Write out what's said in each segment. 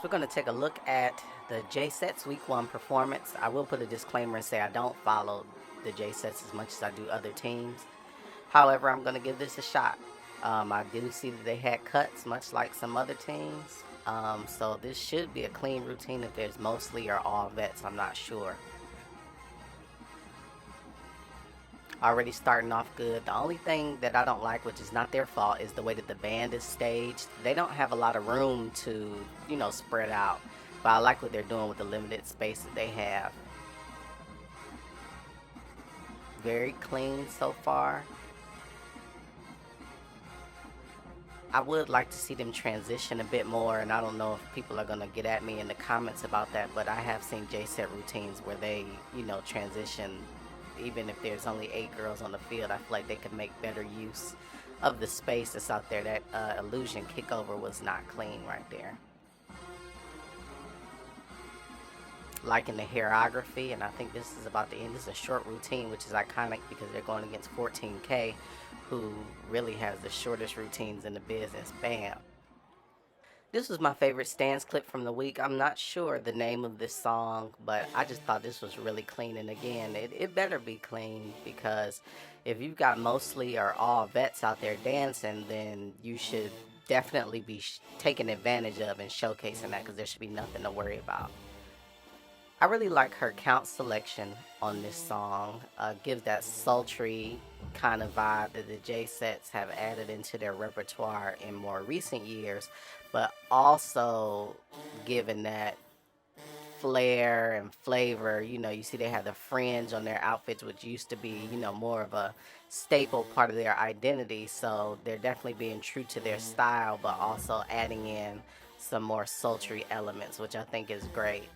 we're going to take a look at the J-Sets Week 1 performance. I will put a disclaimer and say I don't follow the J-Sets as much as I do other teams. However, I'm going to give this a shot. I do see that they had cuts, much like some other teams. So this should be a clean routine if there's mostly or all vets. I'm not sure. Already starting off good. The only thing that I don't like, which is not their fault, is the way that the band is staged. They don't have a lot of room to, spread out. But I like what they're doing with the limited space that they have. Very clean so far. I would like to see them transition a bit more, and I don't know if people are going to get at me in the comments about that, but I have seen J-Set routines where they, transition. Even if there's only 8 girls on the field, I feel like they could make better use of the space that's out there. That illusion kickover was not clean right there. Liking the hairography, and I think this is about to end. This is a short routine, which is iconic because they're going against 14K, who really has the shortest routines in the business. Bam. This was my favorite stance clip from the week. I'm not sure the name of this song, but I just thought this was really clean. And again, it better be clean, because if you've got mostly or all vets out there dancing, then you should definitely be taking advantage of and showcasing that, because there should be nothing to worry about. I really like her count selection on this song. Gives that sultry kind of vibe that the J-Sets have added into their repertoire in more recent years, but also given that flair and flavor. You see they have the fringe on their outfits, which used to be, more of a staple part of their identity. So they're definitely being true to their style, but also adding in some more sultry elements, which I think is great.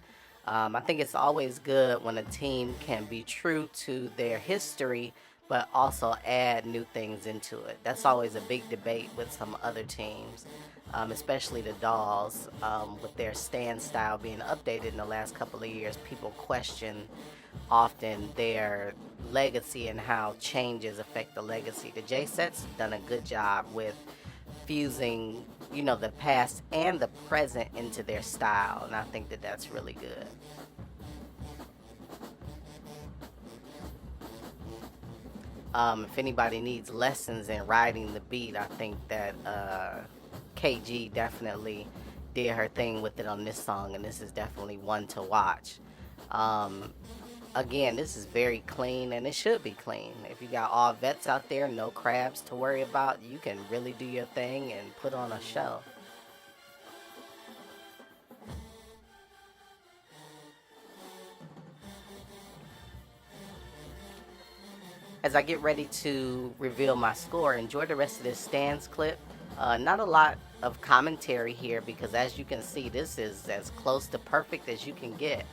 I think it's always good when a team can be true to their history, but also add new things into it. That's always a big debate with some other teams, especially the Dolls, with their stand style being updated in the last couple of years. People question often their legacy and how changes affect the legacy. The J-Sets have done a good job with fusing, the past and the present into their style, and I think that that's really good. If anybody needs lessons in riding the beat, I think that KG definitely did her thing with it on this song, and this is definitely one to watch. Again, this is very clean, and it should be clean. If you got all vets out there, no crabs to worry about, you can really do your thing and put on a show. As I get ready to reveal my score, enjoy the rest of this stands clip. Not a lot of commentary here, because as you can see, this is as close to perfect as you can get.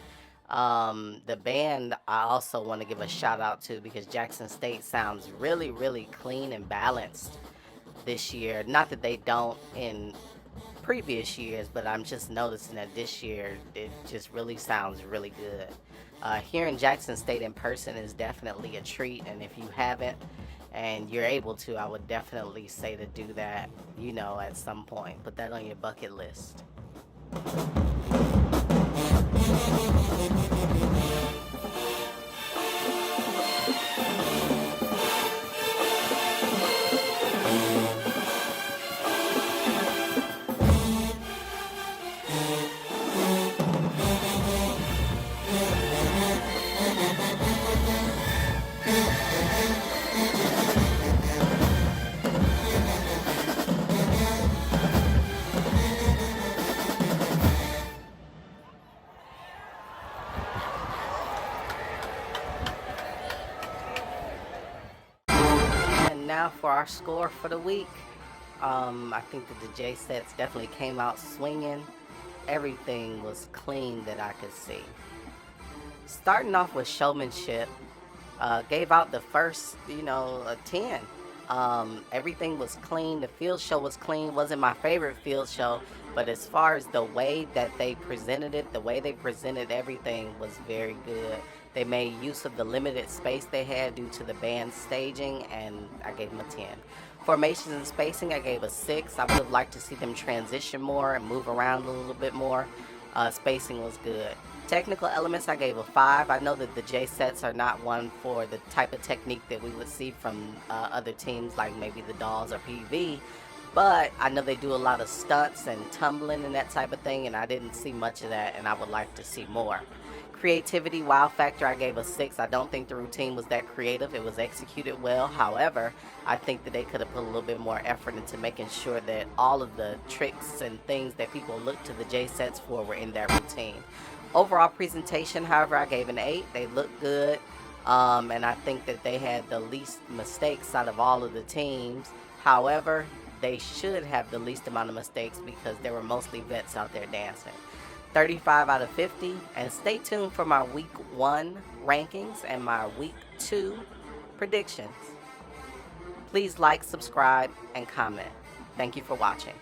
The band I also want to give a shout out to, because Jackson State sounds really, really clean and balanced this year. Not that they don't in previous years, but I'm just noticing that this year it just really sounds really good. Hearing Jackson State in person is definitely a treat, and if you haven't and you're able to, I would definitely say to do that, at some point. Put that on your bucket list. Now for our score for the week. I think that the J-Sets definitely came out swinging. Everything was clean that I could see. Starting off with showmanship, gave out the first, a 10. Everything was clean. The field show was clean. Wasn't my favorite field show, but as far as the way that they presented it, the way they presented everything was very good. They made use of the limited space they had due to the band staging, and I gave them a 10. Formations and spacing, I gave a 6. I would have liked to see them transition more and move around a little bit more. Spacing was good. Technical elements, I gave a 5. I know that the J sets are not one for the type of technique that we would see from other teams like maybe the Dolls or PV, but I know they do a lot of stunts and tumbling and that type of thing, and I didn't see much of that, and I would like to see more. Creativity, wow factor, I gave a 6. I don't think the routine was that creative. It was executed well. However, I think that they could have put a little bit more effort into making sure that all of the tricks and things that people look to the J sets for were in that routine. Overall presentation, however, I gave an 8. They looked good, and I think that they had the least mistakes out of all of the teams. However, they should have the least amount of mistakes because there were mostly vets out there dancing. 35 out of 50, and stay tuned for my week 1 rankings and my week 2 predictions. Please like, subscribe, and comment. Thank you for watching.